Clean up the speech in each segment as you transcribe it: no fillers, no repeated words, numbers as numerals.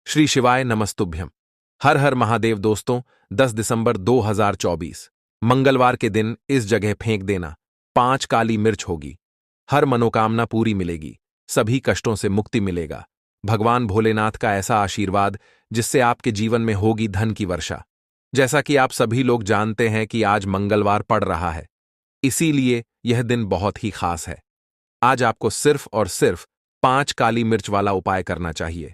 श्री शिवाय नमस्तुभ्यम। हर हर महादेव। दोस्तों, 10 दिसंबर 2024 मंगलवार के दिन इस जगह फेंक देना। 5 काली मिर्च होगी। हर मनोकामना पूरी मिलेगी। सभी कष्टों से मुक्ति मिलेगा। भगवान भोलेनाथ का ऐसा आशीर्वाद जिससे आपके जीवन में होगी धन की वर्षा। जैसा कि आप सभी लोग जानते हैं कि आज मंगलवार पड़ रहा है, इसीलिए यह दिन बहुत ही खास है। आज आपको सिर्फ और सिर्फ 5 काली मिर्च वाला उपाय करना चाहिए।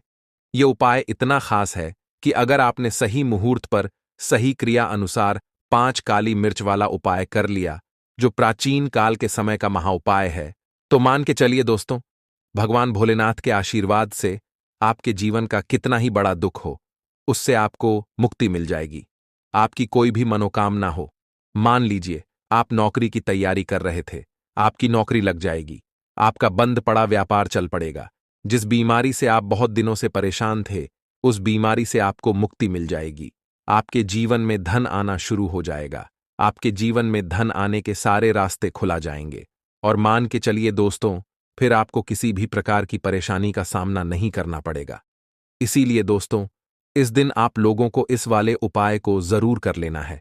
यह उपाय इतना खास है कि अगर आपने सही मुहूर्त पर सही क्रिया अनुसार 5 काली मिर्च वाला उपाय कर लिया, जो प्राचीन काल के समय का महाउपाय है, तो मान के चलिए दोस्तों, भगवान भोलेनाथ के आशीर्वाद से आपके जीवन का कितना ही बड़ा दुख हो, उससे आपको मुक्ति मिल जाएगी। आपकी कोई भी मनोकामना हो, मान लीजिए आप नौकरी की तैयारी कर रहे थे, आपकी नौकरी लग जाएगी। आपका बंद पड़ा व्यापार चल पड़ेगा। जिस बीमारी से आप बहुत दिनों से परेशान थे, उस बीमारी से आपको मुक्ति मिल जाएगी। आपके जीवन में धन आना शुरू हो जाएगा। आपके जीवन में धन आने के सारे रास्ते खुला जाएंगे। और मान के चलिए दोस्तों, फिर आपको किसी भी प्रकार की परेशानी का सामना नहीं करना पड़ेगा। इसीलिए दोस्तों, इस दिन आप लोगों को इस वाले उपाय को जरूर कर लेना है।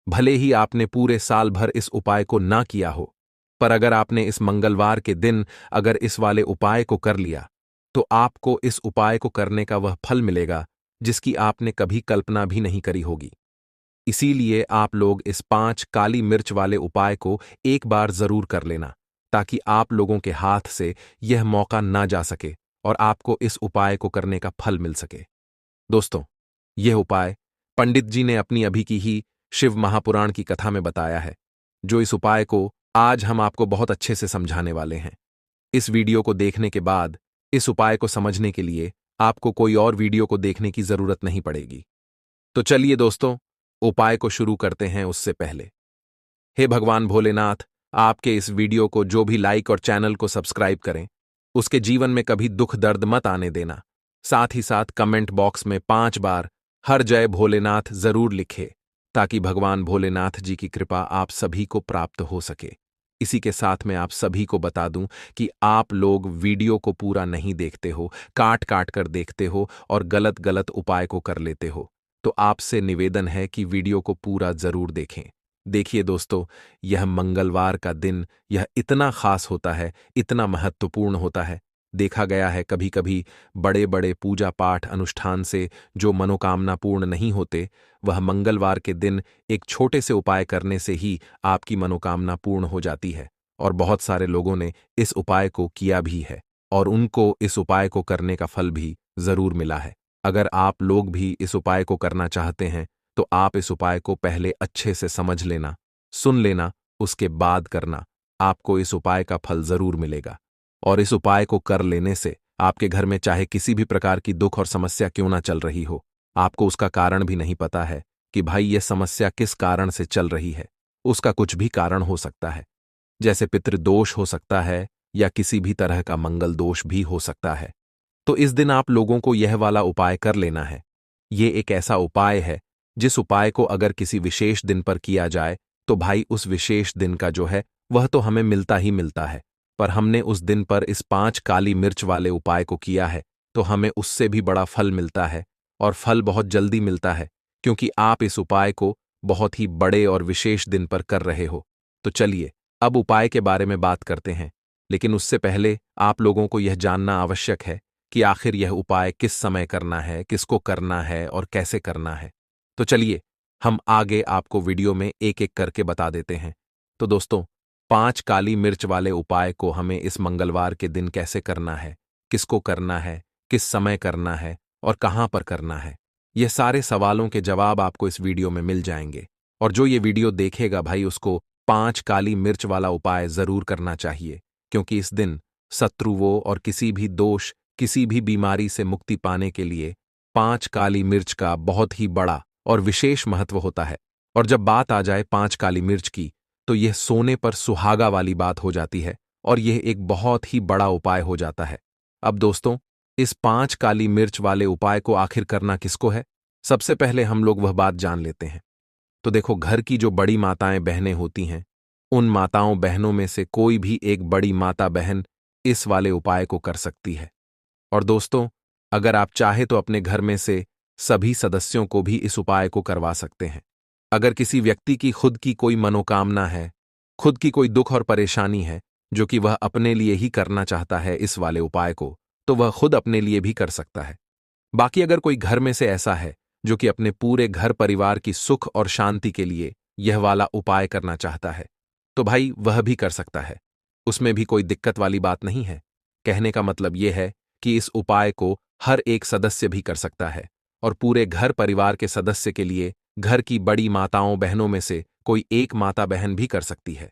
भले ही आपने पूरे साल भर इस उपाय को ना किया हो, पर अगर आपने इस मंगलवार के दिन अगर इस वाले उपाय को कर लिया, तो आपको इस उपाय को करने का वह फल मिलेगा जिसकी आपने कभी कल्पना भी नहीं करी होगी। इसीलिए आप लोग इस 5 काली मिर्च वाले उपाय को एक बार जरूर कर लेना, ताकि आप लोगों के हाथ से यह मौका ना जा सके और आपको इस उपाय को करने का फल मिल सके। दोस्तों, यह उपाय पंडित जी ने अपनी अभी की ही शिव महापुराण की कथा में बताया है, जो इस उपाय को आज हम आपको बहुत अच्छे से समझाने वाले हैं। इस वीडियो को देखने के बाद इस उपाय को समझने के लिए आपको कोई और वीडियो को देखने की जरूरत नहीं पड़ेगी। तो चलिए दोस्तों, उपाय को शुरू करते हैं। उससे पहले, हे भगवान भोलेनाथ, आपके इस वीडियो को जो भी लाइक और चैनल को सब्सक्राइब करें, उसके जीवन में कभी दुख दर्द मत आने देना। साथ ही साथ कमेंट बॉक्स में 5 बार हर जय भोलेनाथ जरूर लिखे, ताकि भगवान भोलेनाथ जी की कृपा आप सभी को प्राप्त हो सके। इसी के साथ मैं आप सभी को बता दूं कि आप लोग वीडियो को पूरा नहीं देखते हो, काट काट कर देखते हो और गलत गलत उपाय को कर लेते हो। तो आपसे निवेदन है कि वीडियो को पूरा जरूर देखें। देखिए दोस्तों, यह मंगलवार का दिन यह इतना खास होता है, इतना महत्वपूर्ण होता है। देखा गया है कभी कभी बड़े बड़े पूजा पाठ अनुष्ठान से जो मनोकामना पूर्ण नहीं होते, वह मंगलवार के दिन एक छोटे से उपाय करने से ही आपकी मनोकामना पूर्ण हो जाती है। और बहुत सारे लोगों ने इस उपाय को किया भी है और उनको इस उपाय को करने का फल भी जरूर मिला है। अगर आप लोग भी इस उपाय को करना चाहते हैं, तो आप इस उपाय को पहले अच्छे से समझ लेना, सुन लेना, उसके बाद करना। आपको इस उपाय का फल जरूर मिलेगा। और इस उपाय को कर लेने से आपके घर में चाहे किसी भी प्रकार की दुख और समस्या क्यों ना चल रही हो, आपको उसका कारण भी नहीं पता है कि भाई यह समस्या किस कारण से चल रही है। उसका कुछ भी कारण हो सकता है, जैसे पितृदोष हो सकता है या किसी भी तरह का मंगल दोष भी हो सकता है। तो इस दिन आप लोगों को यह वाला उपाय कर लेना है। ये एक ऐसा उपाय है जिस उपाय को अगर किसी विशेष दिन पर किया जाए, तो भाई उस विशेष दिन का जो है वह तो हमें मिलता ही मिलता है। पर हमने उस दिन पर इस 5 काली मिर्च वाले उपाय को किया है, तो हमें उससे भी बड़ा फल मिलता है। और फल बहुत जल्दी मिलता है, क्योंकि आप इस उपाय को बहुत ही बड़े और विशेष दिन पर कर रहे हो। तो चलिए अब उपाय के बारे में बात करते हैं। लेकिन उससे पहले आप लोगों को यह जानना आवश्यक है कि आखिर यह उपाय किस समय करना है, किसको करना है और कैसे करना है। तो चलिए हम आगे आपको वीडियो में एक एक करके बता देते हैं। तो दोस्तों, 5 काली मिर्च वाले उपाय को हमें इस मंगलवार के दिन कैसे करना है, किसको करना है, किस समय करना है और कहां पर करना है, ये सारे सवालों के जवाब आपको इस वीडियो में मिल जाएंगे। और जो ये वीडियो देखेगा भाई, उसको 5 काली मिर्च वाला उपाय जरूर करना चाहिए, क्योंकि इस दिन शत्रुओं और किसी भी दोष, किसी भी बीमारी से मुक्ति पाने के लिए 5 काली मिर्च का बहुत ही बड़ा और विशेष महत्व होता है। और जब बात आ जाए 5 काली मिर्च की, तो यह सोने पर सुहागा वाली बात हो जाती है और यह एक बहुत ही बड़ा उपाय हो जाता है। अब दोस्तों, इस 5 काली मिर्च वाले उपाय को आखिर करना किसको है, सबसे पहले हम लोग वह बात जान लेते हैं। तो देखो, घर की जो बड़ी माताएं बहनें होती हैं, उन माताओं बहनों में से कोई भी एक बड़ी माता बहन इस वाले उपाय को कर सकती है। और दोस्तों, अगर आप चाहे तो अपने घर में से सभी सदस्यों को भी इस उपाय को करवा सकते हैं। अगर किसी व्यक्ति की खुद की कोई मनोकामना है, खुद की कोई दुख और परेशानी है, जो कि वह अपने लिए ही करना चाहता है इस वाले उपाय को, तो वह खुद अपने लिए भी कर सकता है। बाकी अगर कोई घर में से ऐसा है जो कि अपने पूरे घर परिवार की सुख और शांति के लिए यह वाला उपाय करना चाहता है, तो भाई वह भी कर सकता है। उसमें भी कोई दिक्कत वाली बात नहीं है। कहने का मतलब यह है कि इस उपाय को हर एक सदस्य भी कर सकता है और पूरे घर परिवार के सदस्य के लिए घर की बड़ी माताओं बहनों में से कोई एक माता बहन भी कर सकती है।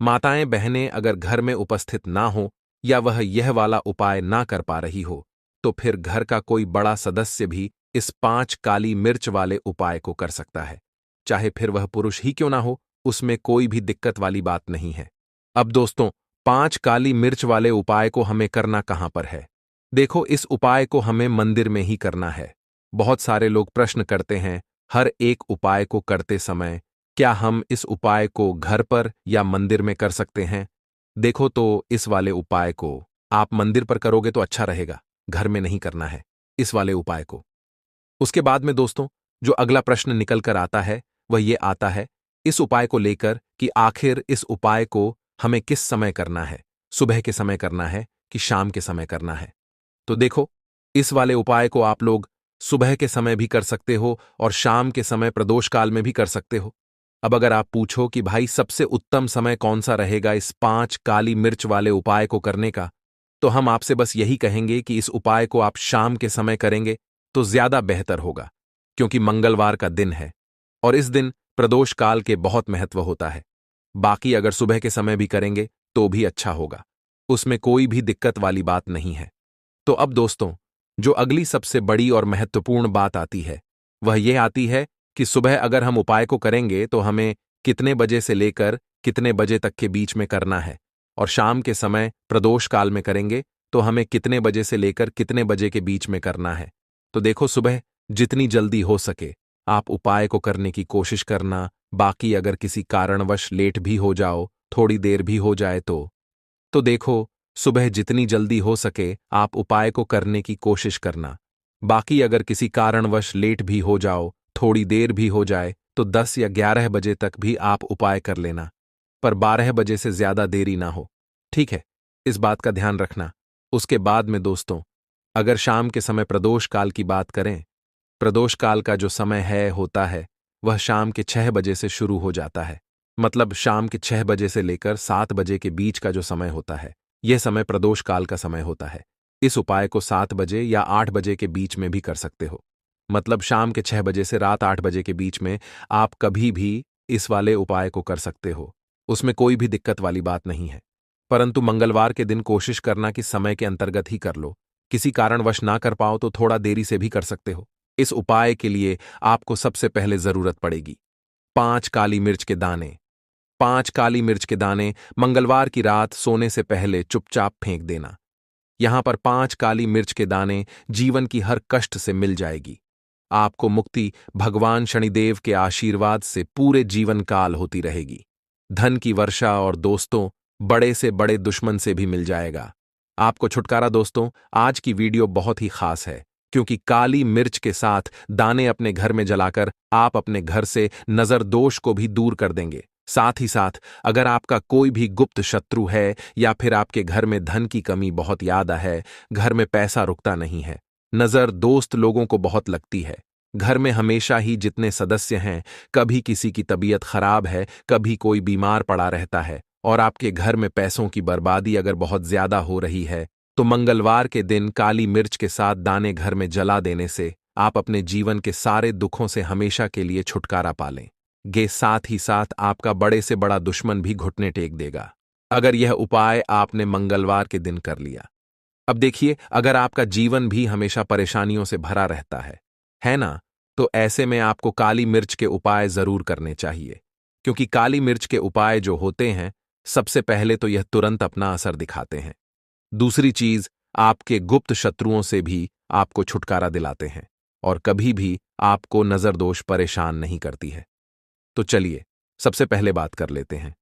माताएं बहनें अगर घर में उपस्थित ना हो या वह यह वाला उपाय ना कर पा रही हो, तो फिर घर का कोई बड़ा सदस्य भी इस 5 काली मिर्च वाले उपाय को कर सकता है। चाहे फिर वह पुरुष ही क्यों ना हो, उसमें कोई भी दिक्कत वाली बात नहीं है। अब दोस्तों, 5 काली मिर्च वाले उपाय को हमें करना कहां पर है? देखो, इस उपाय को हमें मंदिर में ही करना है। बहुत सारे लोग प्रश्न करते हैं, हर एक उपाय को करते समय क्या हम इस उपाय को घर पर या मंदिर में कर सकते हैं? देखो, तो इस वाले उपाय को आप मंदिर पर करोगे तो अच्छा रहेगा, घर में नहीं करना है इस वाले उपाय को। उसके बाद में दोस्तों, जो अगला प्रश्न निकल कर आता है वह ये आता है इस उपाय को लेकर कि आखिर इस उपाय को हमें किस समय करना है, सुबह के समय करना है कि शाम के समय करना है? तो देखो, इस वाले उपाय को आप लोग सुबह के समय भी कर सकते हो और शाम के समय प्रदोष काल में भी कर सकते हो। अब अगर आप पूछो कि भाई सबसे उत्तम समय कौन सा रहेगा इस 5 काली मिर्च वाले उपाय को करने का, तो हम आपसे बस यही कहेंगे कि इस उपाय को आप शाम के समय करेंगे तो ज्यादा बेहतर होगा, क्योंकि मंगलवार का दिन है और इस दिन प्रदोष काल के बहुत महत्व होता है। बाकी अगर सुबह के समय भी करेंगे तो भी अच्छा होगा, उसमें कोई भी दिक्कत वाली बात नहीं है। तो अब दोस्तों, जो अगली सबसे बड़ी और महत्वपूर्ण बात आती है वह यह आती है कि सुबह अगर हम उपाय को करेंगे तो हमें कितने बजे से लेकर कितने बजे तक के बीच में करना है, और शाम के समय प्रदोष काल में करेंगे तो हमें कितने बजे से लेकर कितने बजे के बीच में करना है। तो देखो, सुबह जितनी जल्दी हो सके आप उपाय को करने की कोशिश करना। बाकी अगर किसी कारणवश लेट भी हो जाओ, थोड़ी देर भी हो जाए तो देखो, सुबह जितनी जल्दी हो सके आप उपाय को करने की कोशिश करना। बाकी अगर किसी कारणवश लेट भी हो जाओ, थोड़ी देर भी हो जाए, तो 10 या 11 बजे तक भी आप उपाय कर लेना, पर 12 बजे से ज्यादा देरी ना हो। ठीक है, इस बात का ध्यान रखना। उसके बाद में दोस्तों, अगर शाम के समय प्रदोष काल की बात करें, प्रदोष काल का जो समय है होता है वह शाम के 6 बजे से शुरू हो जाता है। मतलब शाम के 6 बजे से लेकर 7 बजे के बीच का जो समय होता है, यह समय प्रदोष काल का समय होता है। इस उपाय को 7 बजे या 8 बजे के बीच में भी कर सकते हो। मतलब शाम के 6 बजे से रात 8 बजे के बीच में आप कभी भी इस वाले उपाय को कर सकते हो, उसमें कोई भी दिक्कत वाली बात नहीं है। परंतु मंगलवार के दिन कोशिश करना कि समय के अंतर्गत ही कर लो। किसी कारणवश ना कर पाओ तो थोड़ा देरी से भी कर सकते हो। इस उपाय के लिए आपको सबसे पहले जरूरत पड़ेगी 5 काली मिर्च के दाने। 5 काली मिर्च के दाने मंगलवार की रात सोने से पहले चुपचाप फेंक देना। यहां पर 5 काली मिर्च के दाने जीवन की हर कष्ट से मिल जाएगी। आपको मुक्ति भगवान शनिदेव के आशीर्वाद से पूरे जीवन काल होती रहेगी। धन की वर्षा और दोस्तों, बड़े से बड़े दुश्मन से भी मिल जाएगा। आपको छुटकारा। दोस्तों, आज की वीडियो बहुत ही खास है, क्योंकि काली मिर्च के साथ दाने अपने घर में जलाकर आप अपने घर से नजर दोष को भी दूर कर देंगे। साथ ही साथ अगर आपका कोई भी गुप्त शत्रु है या फिर आपके घर में धन की कमी बहुत ज्यादा है, घर में पैसा रुकता नहीं है, नजर दोस्त लोगों को बहुत लगती है, घर में हमेशा ही जितने सदस्य हैं, कभी किसी की तबीयत खराब है, कभी कोई बीमार पड़ा रहता है, और आपके घर में पैसों की बर्बादी अगर बहुत ज्यादा हो रही है, तो मंगलवार के दिन काली मिर्च के साथ दाने घर में जला देने से आप अपने जीवन के सारे दुखों से हमेशा के लिए छुटकारा पा लें। साथ ही साथ आपका बड़े से बड़ा दुश्मन भी घुटने टेक देगा, अगर यह उपाय आपने मंगलवार के दिन कर लिया। अब देखिए, अगर आपका जीवन भी हमेशा परेशानियों से भरा रहता है ना, तो ऐसे में आपको काली मिर्च के उपाय जरूर करने चाहिए, क्योंकि काली मिर्च के उपाय जो होते हैं, सबसे पहले तो यह तुरंत अपना असर दिखाते हैं। दूसरी चीज, आपके गुप्त शत्रुओं से भी आपको छुटकारा दिलाते हैं और कभी भी आपको नजरदोष परेशान नहीं करती है। तो चलिए, सबसे पहले बात कर लेते हैं।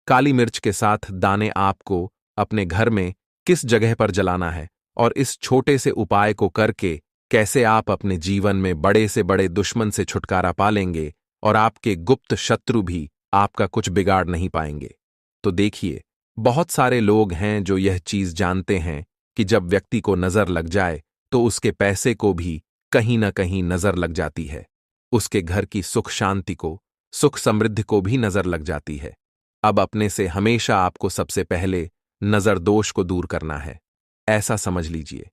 काली मिर्च के साथ दाने आपको अपने घर में किस जगह पर जलाना है, और इस छोटे से उपाय को करके कैसे आप अपने जीवन में बड़े से बड़े दुश्मन से छुटकारा पा लेंगे और आपके गुप्त शत्रु भी आपका कुछ बिगाड़ नहीं पाएंगे। तो देखिए, बहुत सारे लोग हैं जो यह चीज जानते हैं कि जब व्यक्ति को नजर लग जाए तो उसके पैसे को भी कहीं ना कहीं नजर लग जाती है, उसके घर की सुख शांति को, सुख समृद्धि को भी नजर लग जाती है। अब अपने से हमेशा आपको सबसे पहले नजर दोष को दूर करना है। ऐसा समझ लीजिए,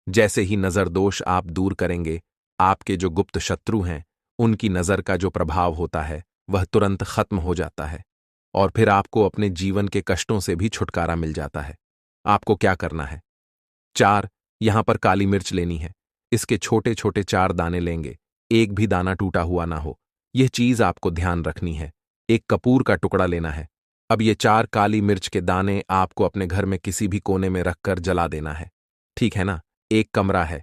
जैसे ही नजर दोष आप दूर करेंगे, आपके जो गुप्त शत्रु हैं उनकी नजर का जो प्रभाव होता है वह तुरंत खत्म हो जाता है और फिर आपको अपने जीवन के कष्टों से भी छुटकारा मिल जाता है। आपको क्या करना है? 4 यहां पर काली मिर्च लेनी है। इसके छोटे छोटे 4 दाने लेंगे, एक भी दाना टूटा हुआ ना हो, यह चीज आपको ध्यान रखनी है। एक कपूर का टुकड़ा लेना है। अब ये 4 काली मिर्च के दाने आपको अपने घर में किसी भी कोने में रखकर जला देना है। ठीक है ना? एक कमरा है,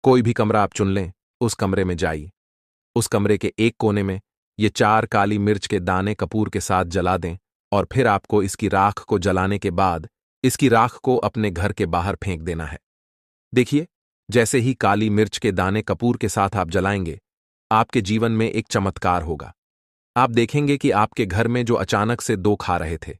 कोई भी कमरा आप चुन लें, उस कमरे में जाइए। उस कमरे के एक कोने में ये 4 काली मिर्च के दाने कपूर के साथ जला दें और फिर आपको इसकी राख को जलाने के बाद इसकी राख को अपने घर के बाहर फेंक देना है। देखिए, जैसे ही काली मिर्च के दाने कपूर के साथ आप जलाएंगे, आपके जीवन में एक चमत्कार होगा। आप देखेंगे कि आपके घर में जो अचानक से दुख खा रहे थे,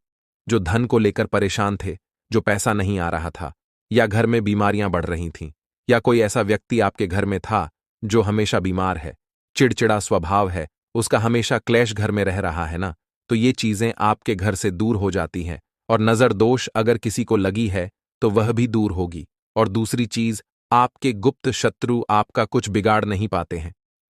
जो धन को लेकर परेशान थे, जो पैसा नहीं आ रहा था, या घर में बीमारियां बढ़ रही थीं, या कोई ऐसा व्यक्ति आपके घर में था जो हमेशा बीमार है, चिड़चिड़ा स्वभाव है, उसका हमेशा क्लेश घर में रह रहा है ना, तो ये चीजें आपके घर से दूर हो जाती हैं। और नजर दोष अगर किसी को लगी है तो वह भी दूर होगी। और दूसरी चीज, आपके गुप्त शत्रु आपका कुछ बिगाड़ नहीं पाते हैं।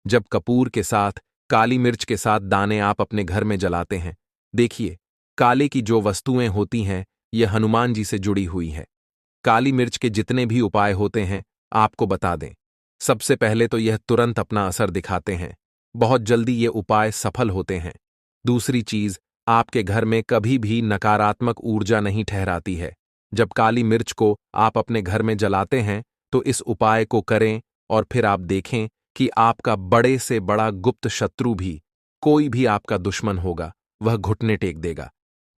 जब कपूर के साथ, काली मिर्च के साथ दाने आप अपने घर में जलाते हैं, देखिए, काले की जो वस्तुएं होती हैं यह हनुमान जी से जुड़ी हुई है। काली मिर्च के जितने भी उपाय होते हैं आपको बता दें, सबसे पहले तो यह तुरंत अपना असर दिखाते हैं, बहुत जल्दी ये उपाय सफल होते हैं। दूसरी चीज, आपके घर में कभी भी नकारात्मक ऊर्जा नहीं ठहराती है। जब काली मिर्च को आप अपने घर में जलाते हैं तो इस उपाय को करें और फिर आप देखें कि आपका बड़े से बड़ा गुप्त शत्रु भी, कोई भी आपका दुश्मन होगा, वह घुटने टेक देगा।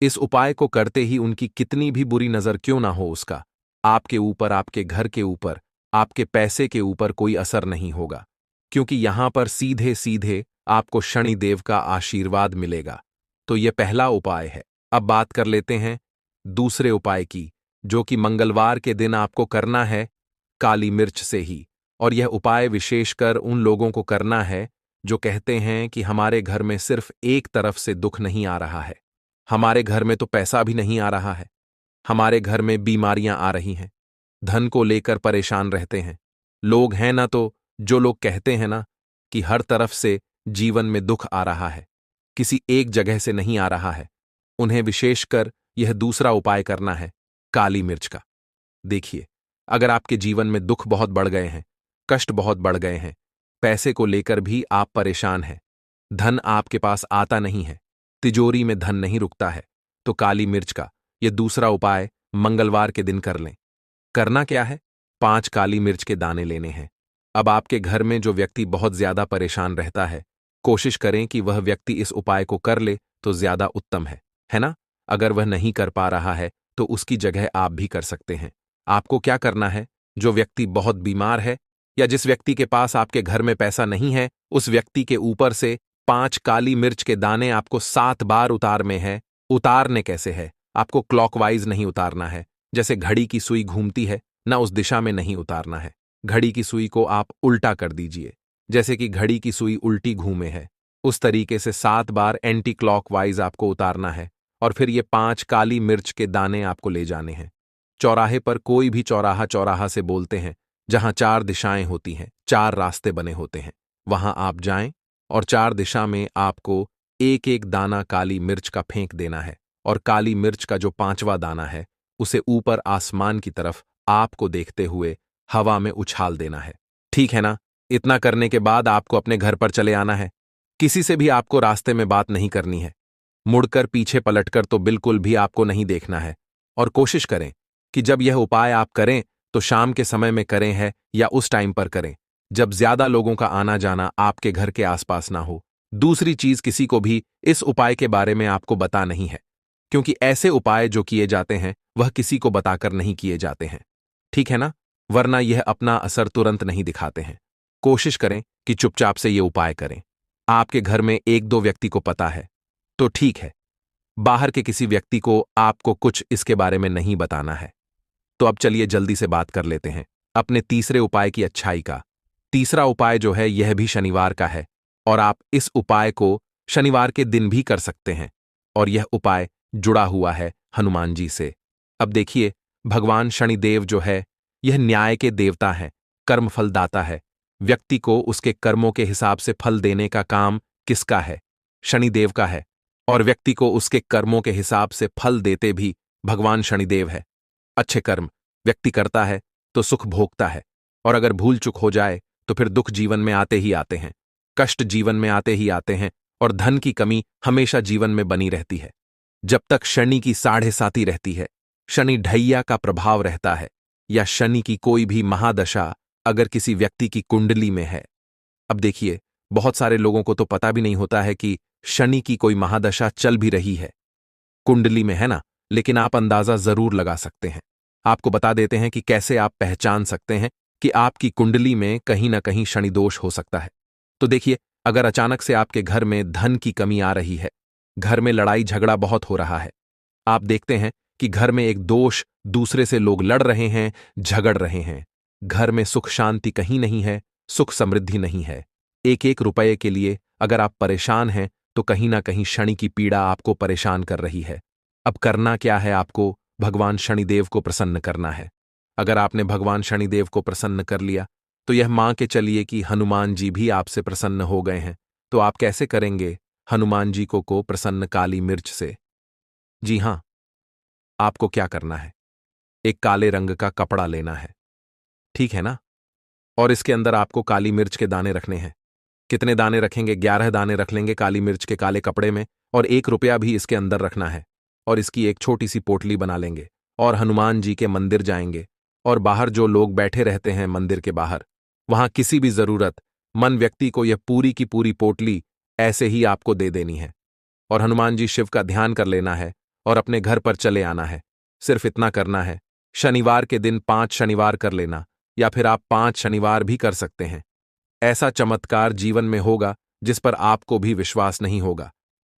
इस उपाय को करते ही उनकी कितनी भी बुरी नजर क्यों ना हो, उसका आपके ऊपर, आपके घर के ऊपर, आपके पैसे के ऊपर कोई असर नहीं होगा, क्योंकि यहां पर सीधे सीधे आपको शनिदेव का आशीर्वाद मिलेगा। तो यह पहला उपाय है। अब बात कर लेते हैं दूसरे उपाय की, जो कि मंगलवार के दिन आपको करना है काली मिर्च से ही। और यह उपाय विशेषकर उन लोगों को करना है जो कहते हैं कि हमारे घर में सिर्फ एक तरफ से दुख नहीं आ रहा है, हमारे घर में तो पैसा भी नहीं आ रहा है, हमारे घर में बीमारियां आ रही हैं, धन को लेकर परेशान रहते हैं। लोग हैं ना, तो जो लोग कहते हैं ना कि हर तरफ से जीवन में दुख आ रहा है, किसी एक जगह से नहीं आ रहा है, उन्हें विशेषकर यह दूसरा उपाय करना है काली मिर्च का। देखिए, अगर आपके जीवन में दुख बहुत बढ़ गए हैं, कष्ट बहुत बढ़ गए हैं, पैसे को लेकर भी आप परेशान हैं, धन आपके पास आता नहीं है, तिजोरी में धन नहीं रुकता है, तो काली मिर्च का यह दूसरा उपाय मंगलवार के दिन कर लें। करना क्या है? 5 काली मिर्च के दाने लेने हैं। अब आपके घर में जो व्यक्ति बहुत ज्यादा परेशान रहता है, कोशिश करें कि वह व्यक्ति इस उपाय को कर ले तो ज्यादा उत्तम है ना? अगर वह नहीं कर पा रहा है तो उसकी जगह आप भी कर सकते हैं। आपको क्या करना है? जो व्यक्ति बहुत बीमार है या जिस व्यक्ति के पास आपके घर में पैसा नहीं है, उस व्यक्ति के ऊपर से 5 काली मिर्च के दाने आपको 7 बार उतारने हैं। उतारने कैसे है? आपको क्लॉकवाइज नहीं उतारना है, जैसे घड़ी की सुई घूमती है ना, उस दिशा में नहीं उतारना है। घड़ी की सुई को आप उल्टा कर दीजिए, जैसे कि घड़ी की सुई उल्टी घूमे है, उस तरीके से 7 बार एंटी क्लॉकवाइज आपको उतारना है। और फिर ये 5 काली मिर्च के दाने आपको ले जाने हैं। चौराहे पर, कोई भी चौराहा चौराहा से बोलते हैं, जहां 4 दिशाएं होती हैं, 4 रास्ते बने होते हैं, वहां आप जाएं और 4 दिशा में आपको एक एक दाना काली मिर्च का फेंक देना है। और काली मिर्च का जो 5वां दाना है उसे ऊपर आसमान की तरफ आपको देखते हुए हवा में उछाल देना है। ठीक है ना? इतना करने के बाद आपको अपने घर पर चले आना है। किसी से भी आपको रास्ते में बात नहीं करनी है, मुड़कर पीछे पलटकर तो बिल्कुल भी आपको नहीं देखना है। और कोशिश करें कि जब यह उपाय आप करें तो शाम के समय में करें है या उस टाइम पर करें जब ज्यादा लोगों का आना जाना आपके घर के आसपास ना हो। दूसरी चीज, किसी को भी इस उपाय के बारे में आपको बता नहीं है, क्योंकि ऐसे उपाय जो किए जाते हैं वह किसी को बताकर नहीं किए जाते हैं। ठीक है ना? वरना यह अपना असर तुरंत नहीं दिखाते हैं। कोशिश करें कि चुपचाप से ये उपाय करें। आपके घर में एक दो व्यक्ति को पता है तो ठीक है, बाहर के किसी व्यक्ति को आपको कुछ इसके बारे में नहीं बताना है। तो अब चलिए जल्दी से बात कर लेते हैं अपने तीसरे उपाय की अच्छाई का। तीसरा उपाय जो है यह भी शनिवार का है और आप इस उपाय को शनिवार के दिन भी कर सकते हैं और यह उपाय जुड़ा हुआ है हनुमान जी से। अब देखिए, भगवान शनिदेव जो है यह न्याय के देवता है, कर्मफल दाता है। व्यक्ति को उसके कर्मों के हिसाब से फल देने का काम किसका है? शनिदेव का है। और व्यक्ति को उसके कर्मों के हिसाब से फल देते भी भगवान शनिदेव है। अच्छे कर्म व्यक्ति करता है तो सुख भोगता है, और अगर भूल चूक हो जाए तो फिर दुख जीवन में आते ही आते हैं, कष्ट जीवन में आते ही आते हैं, और धन की कमी हमेशा जीवन में बनी रहती है। जब तक शनि की साढ़े साती रहती है, शनि ढैया का प्रभाव रहता है, या शनि की कोई भी महादशा अगर किसी व्यक्ति की कुंडली में है। अब देखिए, बहुत सारे लोगों को तो पता भी नहीं होता है कि शनि की कोई महादशा चल भी रही है, कुंडली में है ना, लेकिन आप अंदाजा जरूर लगा सकते हैं। आपको बता देते हैं कि कैसे आप पहचान सकते हैं कि आपकी कुंडली में कहीं ना कहीं शनि दोष हो सकता है। तो देखिए, अगर अचानक से आपके घर में धन की कमी आ रही है, घर में लड़ाई झगड़ा बहुत हो रहा है, आप देखते हैं कि घर में एक दोष दूसरे से लोग लड़ रहे हैं, झगड़ रहे हैं, घर में सुख शांति कहीं नहीं है, सुख समृद्धि नहीं है, एक एक रुपये के लिए अगर आप परेशान हैं तो कहीं ना कहीं शनि की पीड़ा आपको परेशान कर रही है। अब करना क्या है? आपको भगवान शनिदेव को प्रसन्न करना है। अगर आपने भगवान शनिदेव को प्रसन्न कर लिया तो यह मान के चलिए कि हनुमान जी भी आपसे प्रसन्न हो गए हैं। तो आप कैसे करेंगे हनुमान जी को प्रसन्न? काली मिर्च से। जी हां, आपको क्या करना है, एक काले रंग का कपड़ा लेना है, ठीक है ना, और इसके अंदर आपको काली मिर्च के दाने रखने हैं। कितने दाने रखेंगे? 11 दाने रख लेंगे काली मिर्च के काले कपड़े में, और 1 रुपया भी इसके अंदर रखना है, और इसकी एक छोटी सी पोटली बना लेंगे और हनुमान जी के मंदिर जाएंगे, और बाहर जो लोग बैठे रहते हैं मंदिर के बाहर, वहां किसी भी जरूरतमंद व्यक्ति को यह पूरी की पूरी पोटली ऐसे ही आपको दे देनी है, और हनुमान जी शिव का ध्यान कर लेना है और अपने घर पर चले आना है। सिर्फ इतना करना है। शनिवार के दिन 5 शनिवार कर लेना, या फिर आप 5 शनिवार भी कर सकते हैं। ऐसा चमत्कार जीवन में होगा जिस पर आपको भी विश्वास नहीं होगा,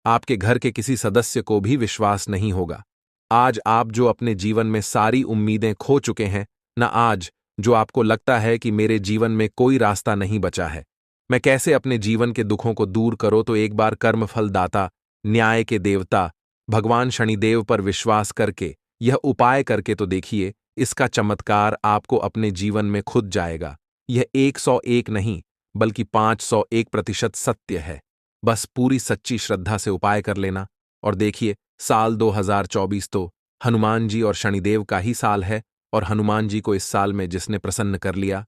आपके घर के किसी सदस्य को भी विश्वास नहीं होगा। आज आप जो अपने जीवन में सारी उम्मीदें खो चुके हैं ना, आज जो आपको लगता है कि मेरे जीवन में कोई रास्ता नहीं बचा है, मैं कैसे अपने जीवन के दुखों को दूर करो, तो एक बार कर्मफल दाता, न्याय के देवता भगवान शनिदेव पर विश्वास करके यह उपाय करके तो देखिए, इसका चमत्कार आपको अपने जीवन में खुद जाएगा। यह 101 नहीं बल्कि 501% सत्य है। बस पूरी सच्ची श्रद्धा से उपाय कर लेना, और देखिए, साल 2024 तो हनुमान जी और शनिदेव का ही साल है, और हनुमान जी को इस साल में जिसने प्रसन्न कर लिया,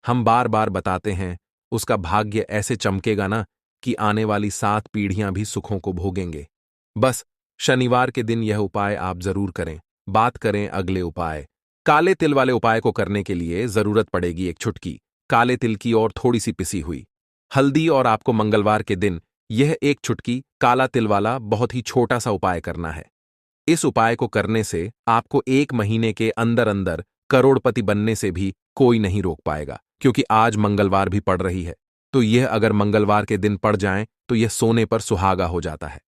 हम बार बार बताते हैं, उसका भाग्य ऐसे चमकेगा ना कि आने वाली 7 पीढ़ियां भी सुखों को भोगेंगे। बस शनिवार के दिन यह उपाय आप जरूर करें। बात करें अगले उपाय। काले तिल वाले उपाय को करने के लिए जरूरत पड़ेगी एक चुटकी काले तिल की और थोड़ी सी पिसी हुई हल्दी, और आपको मंगलवार के दिन यह एक चुटकी काला तिल वाला बहुत ही छोटा सा उपाय करना है। इस उपाय को करने से आपको 1 महीने के अंदर अंदर करोड़पति बनने से भी कोई नहीं रोक पाएगा, क्योंकि आज मंगलवार भी पड़ रही है। तो यह अगर मंगलवार के दिन पड़ जाए तो यह सोने पर सुहागा हो जाता है।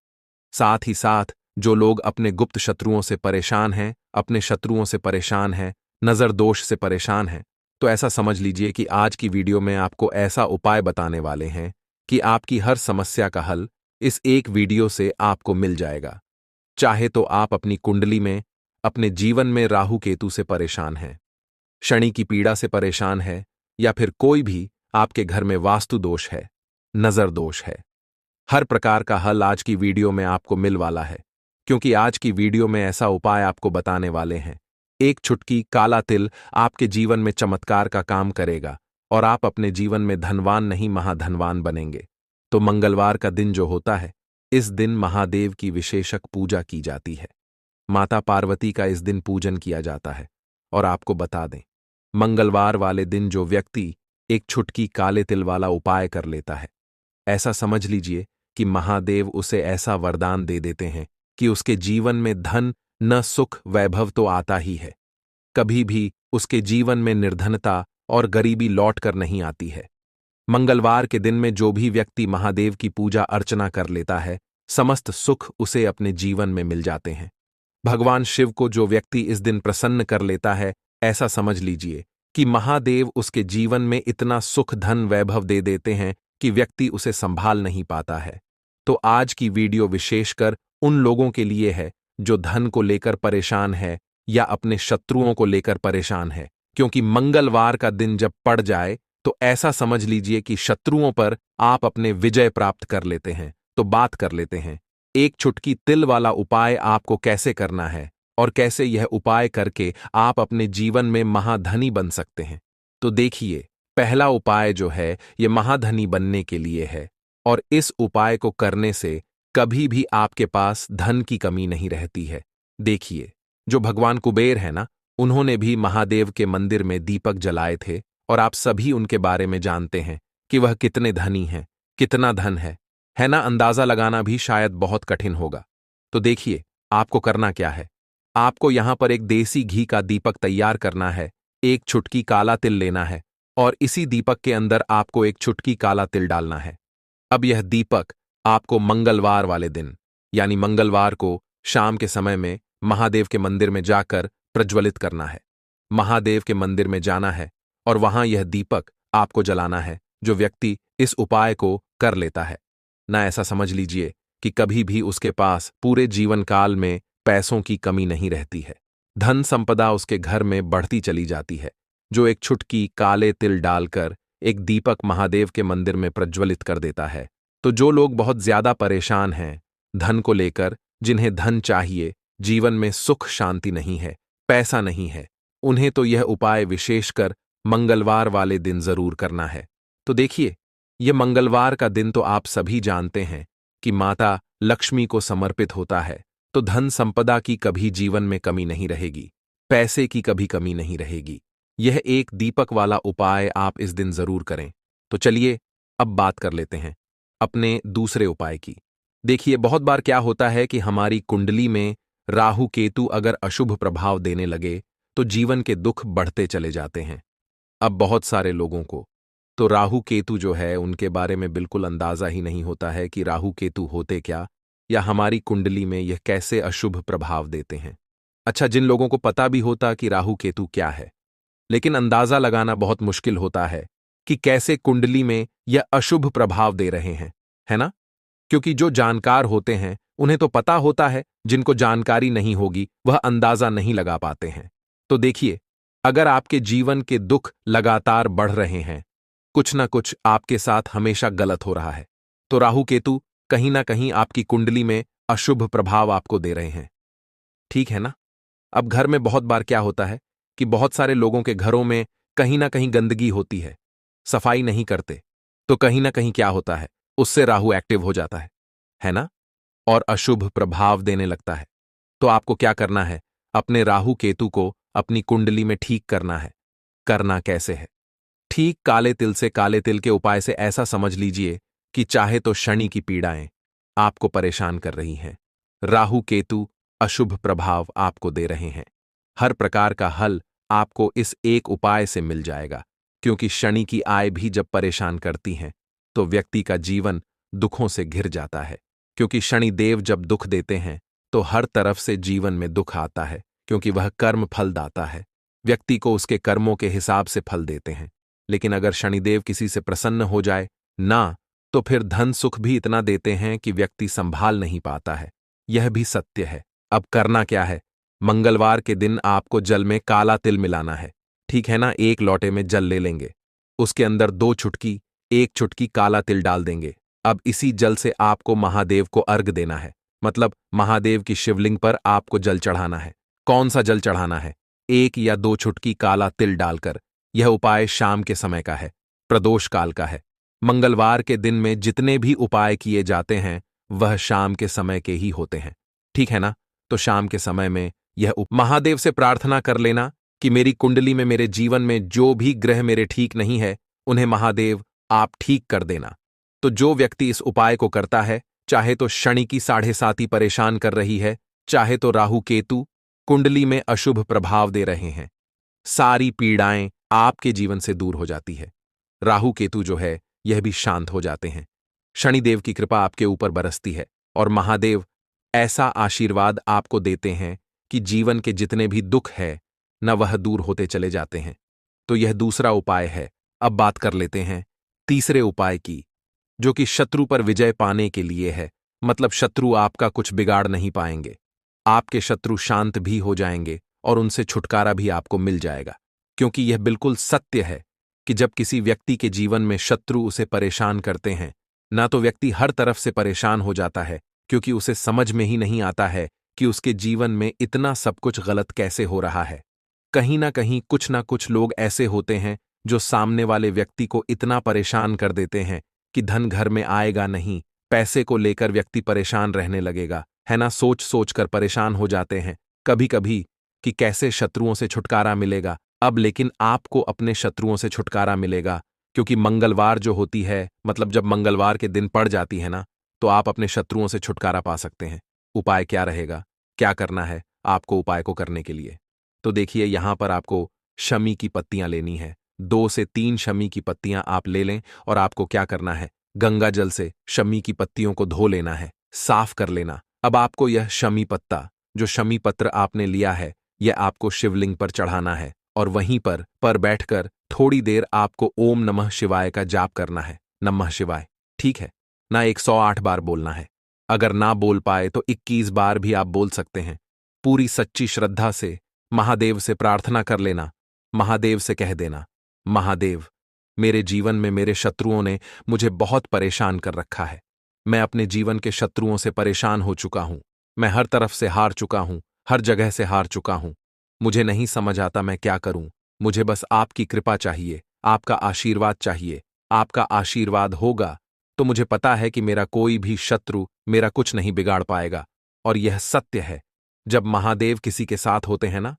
साथ ही साथ जो लोग अपने गुप्त शत्रुओं से परेशान हैं, अपने शत्रुओं से परेशान हैं, नजर दोष से परेशान हैं, तो ऐसा समझ लीजिए कि आज की वीडियो में आपको ऐसा उपाय बताने वाले हैं कि आपकी हर समस्या का हल इस एक वीडियो से आपको मिल जाएगा। चाहे तो आप अपनी कुंडली में, अपने जीवन में राहु केतु से परेशान हैं, शनि की पीड़ा से परेशान है, या फिर कोई भी आपके घर में वास्तु दोष है, नजर दोष है, हर प्रकार का हल आज की वीडियो में आपको मिल वाला है। क्योंकि आज की वीडियो में ऐसा उपाय आपको बताने वाले हैं, एक चुटकी काला तिल आपके जीवन में चमत्कार का काम करेगा, और आप अपने जीवन में धनवान नहीं महाधनवान बनेंगे। तो मंगलवार का दिन जो होता है, इस दिन महादेव की विशेषक पूजा की जाती है। माता पार्वती का इस दिन पूजन किया जाता है। और आपको बता दें, मंगलवार वाले दिन जो व्यक्ति एक चुटकी काले तिल वाला उपाय कर लेता है, ऐसा समझ लीजिए कि महादेव उसे ऐसा वरदान दे देते हैं कि उसके जीवन में धन न सुख वैभव तो आता ही है, कभी भी उसके जीवन में निर्धनता और गरीबी लौट कर नहीं आती है। मंगलवार के दिन में जो भी व्यक्ति महादेव की पूजा अर्चना कर लेता है, समस्त सुख उसे अपने जीवन में मिल जाते हैं। भगवान शिव को जो व्यक्ति इस दिन प्रसन्न कर लेता है, ऐसा समझ लीजिए कि महादेव उसके जीवन में इतना सुख धन वैभव दे देते हैं कि व्यक्ति उसे संभाल नहीं पाता है। तो आज की वीडियो विशेषकर उन लोगों के लिए है जो धन को लेकर परेशान है या अपने शत्रुओं को लेकर परेशान है, क्योंकि मंगलवार का दिन जब पड़ जाए तो ऐसा समझ लीजिए कि शत्रुओं पर आप अपने विजय प्राप्त कर लेते हैं। तो बात कर लेते हैं एक चुटकी तिल वाला उपाय आपको कैसे करना है और कैसे यह उपाय करके आप अपने जीवन में महाधनी बन सकते हैं। तो देखिए, पहला उपाय जो है यह महाधनी बनने के लिए है और इस उपाय को करने से कभी भी आपके पास धन की कमी नहीं रहती है। देखिए, जो भगवान कुबेर है ना, उन्होंने भी महादेव के मंदिर में दीपक जलाए थे और आप सभी उनके बारे में जानते हैं कि वह कितने धनी हैं, कितना धन है ना। अंदाजा लगाना भी शायद बहुत कठिन होगा। तो देखिए, आपको करना क्या है। आपको यहां पर एक देसी घी का दीपक तैयार करना है, एक चुटकी काला तिल लेना है और इसी दीपक के अंदर आपको एक चुटकी काला तिल डालना है। अब यह दीपक आपको मंगलवार वाले दिन, यानी मंगलवार को शाम के समय में महादेव के मंदिर में जाकर प्रज्वलित करना है। महादेव के मंदिर में जाना है और वहां यह दीपक आपको जलाना है। जो व्यक्ति इस उपाय को कर लेता है ना, ऐसा समझ लीजिए कि कभी भी उसके पास पूरे जीवन काल में पैसों की कमी नहीं रहती है। धन संपदा उसके घर में बढ़ती चली जाती है। जो एक चुटकी काले तिल डालकर एक दीपक महादेव के मंदिर में प्रज्वलित कर देता है, तो जो लोग बहुत ज्यादा परेशान हैं धन को लेकर, जिन्हें धन चाहिए, जीवन में सुख शांति नहीं है, पैसा नहीं है, उन्हें तो यह उपाय विशेषकर मंगलवार वाले दिन जरूर करना है। तो देखिए, यह मंगलवार का दिन तो आप सभी जानते हैं कि माता लक्ष्मी को समर्पित होता है, तो धन संपदा की कभी जीवन में कमी नहीं रहेगी, पैसे की कभी कमी नहीं रहेगी। यह एक दीपक वाला उपाय आप इस दिन जरूर करें। तो चलिए अब बात कर लेते हैं अपने दूसरे उपाय की। देखिए, बहुत बार क्या होता है कि हमारी कुंडली में राहु केतु अगर अशुभ प्रभाव देने लगे तो जीवन के दुख बढ़ते चले जाते हैं। अब बहुत सारे लोगों को तो राहु केतु जो है उनके बारे में बिल्कुल अंदाजा ही नहीं होता है कि राहु केतु होते क्या या हमारी कुंडली में यह कैसे अशुभ प्रभाव देते हैं। अच्छा, जिन लोगों को पता भी होता कि राहु केतु क्या है, लेकिन अंदाजा लगाना बहुत मुश्किल होता है कि कैसे कुंडली में यह अशुभ प्रभाव दे रहे हैं, है ना। क्योंकि जो जानकार होते हैं उन्हें तो पता होता है, जिनको जानकारी नहीं होगी वह अंदाजा नहीं लगा पाते हैं। तो देखिए, अगर आपके जीवन के दुख लगातार बढ़ रहे हैं, कुछ ना कुछ आपके साथ हमेशा गलत हो रहा है, तो राहु केतु कहीं ना कहीं आपकी कुंडली में अशुभ प्रभाव आपको दे रहे हैं। ठीक है ना। अब घर में बहुत बार क्या होता है कि बहुत सारे लोगों के घरों में कहीं ना कहीं गंदगी होती है, सफाई नहीं करते, तो कहीं ना कहीं क्या होता है, उससे राहु एक्टिव हो जाता है ना, और अशुभ प्रभाव देने लगता है। तो आपको क्या करना है, अपने राहु केतु को अपनी कुंडली में ठीक करना है। करना कैसे है? ठीक काले तिल से, काले तिल के उपाय से ऐसा समझ लीजिए कि चाहे तो शनि की पीड़ाएं आपको परेशान कर रही हैं, राहु केतु अशुभ प्रभाव आपको दे रहे हैं, हर प्रकार का हल आपको इस एक उपाय से मिल जाएगा। क्योंकि शनि की आय भी जब परेशान करती हैं तो व्यक्ति का जीवन दुखों से घिर जाता है। क्योंकि शनि देव जब दुख देते हैं तो हर तरफ से जीवन में दुख आता है, क्योंकि वह कर्म फलदाता है, व्यक्ति को उसके कर्मों के हिसाब से फल देते हैं। लेकिन अगर शनिदेव किसी से प्रसन्न हो जाए ना, तो फिर धन सुख भी इतना देते हैं कि व्यक्ति संभाल नहीं पाता है। यह भी सत्य है। अब करना क्या है, मंगलवार के दिन आपको जल में काला तिल मिलाना है, ठीक है ना। एक लोटे में जल ले लेंगे, उसके अंदर 2 चुटकी, 1 चुटकी काला तिल डाल देंगे। अब इसी जल से आपको महादेव को अर्घ देना है, मतलब महादेव की शिवलिंग पर आपको जल चढ़ाना है। कौन सा जल चढ़ाना है? 1 या 2 चुटकी काला तिल डालकर। यह उपाय शाम के समय का है, प्रदोष काल का है। मंगलवार के दिन में जितने भी उपाय किए जाते हैं वह शाम के समय के ही होते हैं, ठीक है ना। तो शाम के समय में यह महादेव से प्रार्थना कर लेना कि मेरी कुंडली में, मेरे जीवन में जो भी ग्रह मेरे ठीक नहीं है उन्हें महादेव आप ठीक कर देना। तो जो व्यक्ति इस उपाय को करता है, चाहे तो शनि की 7.5 परेशान कर रही है, चाहे तो राहु केतु कुंडली में अशुभ प्रभाव दे रहे हैं, सारी पीड़ाएं आपके जीवन से दूर हो जाती है। राहु केतु जो है यह भी शांत हो जाते हैं। शनिदेव की कृपा आपके ऊपर बरसती है और महादेव ऐसा आशीर्वाद आपको देते हैं कि जीवन के जितने भी दुख है न वह दूर होते चले जाते हैं। तो यह दूसरा उपाय है। अब बात कर लेते हैं तीसरे उपाय की, जो कि शत्रु पर विजय पाने के लिए है। मतलब शत्रु आपका कुछ बिगाड़ नहीं पाएंगे। आपके शत्रु शांत भी हो जाएंगे और उनसे छुटकारा भी आपको मिल जाएगा। क्योंकि यह बिल्कुल सत्य है कि जब किसी व्यक्ति के जीवन में शत्रु उसे परेशान करते हैं, ना तो व्यक्ति हर तरफ से परेशान हो जाता है, क्योंकि उसे समझ में ही नहीं आता है कि उसके जीवन में इतना सब कुछ गलत कैसे हो रहा है। कहीं ना कुछ लोग ऐसे होते हैं जो सामने वाले व्यक्ति को इतना परेशान कर देते हैं कि धन घर में आएगा नहीं, पैसे को लेकर व्यक्ति परेशान रहने लगेगा, है ना। सोच सोच कर परेशान हो जाते हैं कभी कभी कि कैसे शत्रुओं से छुटकारा मिलेगा। अब लेकिन आपको अपने शत्रुओं से छुटकारा मिलेगा, क्योंकि मंगलवार जो होती है, मतलब जब मंगलवार के दिन पड़ जाती है ना, तो आप अपने शत्रुओं से छुटकारा पा सकते हैं। उपाय क्या रहेगा, क्या करना है आपको उपाय को करने के लिए? तो देखिए, यहां पर आपको शमी की पत्तियां लेनी है। 2 से 3 शमी की पत्तियां आप ले लें और आपको क्या करना है, गंगा जल से शमी की पत्तियों को धो लेना है, साफ कर लेना। अब आपको यह शमी पत्ता, जो शमी पत्र आपने लिया है, यह आपको शिवलिंग पर चढ़ाना है और वहीं पर बैठकर थोड़ी देर आपको ओम नमः शिवाय का जाप करना है। नमः शिवाय, ठीक है ना, 108 बार बोलना है। अगर ना बोल पाए तो 21 बार भी आप बोल सकते हैं। पूरी सच्ची श्रद्धा से महादेव से प्रार्थना कर लेना। महादेव से कह देना, महादेव, मेरे जीवन में मेरे शत्रुओं ने मुझे बहुत परेशान कर रखा है। मैं अपने जीवन के शत्रुओं से परेशान हो चुका हूं। मैं हर तरफ से हार चुका हूं, हर जगह से हार चुका हूं। मुझे नहीं समझ आता मैं क्या करूं। मुझे बस आपकी कृपा चाहिए, आपका आशीर्वाद चाहिए। आपका आशीर्वाद होगा तो मुझे पता है कि मेरा कोई भी शत्रु मेरा कुछ नहीं बिगाड़ पाएगा। और यह सत्य है, जब महादेव किसी के साथ होते हैं ना,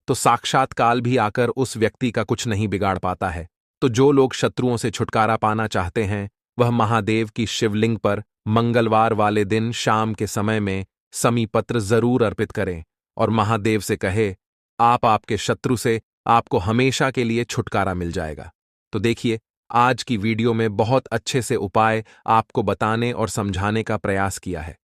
तो साक्षात काल भी आकर उस व्यक्ति का कुछ नहीं बिगाड़ पाता है। तो जो लोग शत्रुओं से छुटकारा पाना चाहते हैं, वह महादेव की शिवलिंग पर मंगलवार वाले दिन शाम के समय में समी पत्र जरूर अर्पित करें और महादेव से कहे, आपके शत्रु से आपको हमेशा के लिए छुटकारा मिल जाएगा। तो देखिए, आज की वीडियो में बहुत अच्छे से उपाय आपको बताने और समझाने का प्रयास किया है।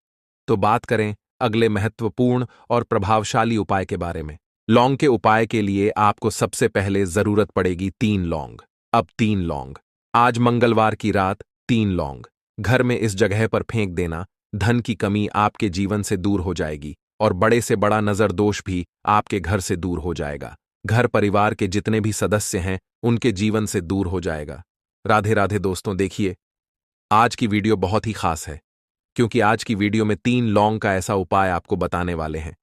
तो बात करें अगले महत्वपूर्ण और प्रभावशाली उपाय के बारे में। लौंग के उपाय के लिए आपको सबसे पहले जरूरत पड़ेगी 3 लौंग। अब 3 लौंग, आज मंगलवार की रात 3 लौंग घर में इस जगह पर फेंक देना। धन की कमी आपके जीवन से दूर हो जाएगी और बड़े से बड़ा नजर दोष भी आपके घर से दूर हो जाएगा। घर परिवार के जितने भी सदस्य हैं उनके जीवन से दूर हो जाएगा। राधे राधे दोस्तों, देखिए, आज की वीडियो बहुत ही खास है, क्योंकि आज की वीडियो में 3 लौंग का ऐसा उपाय आपको बताने वाले हैं।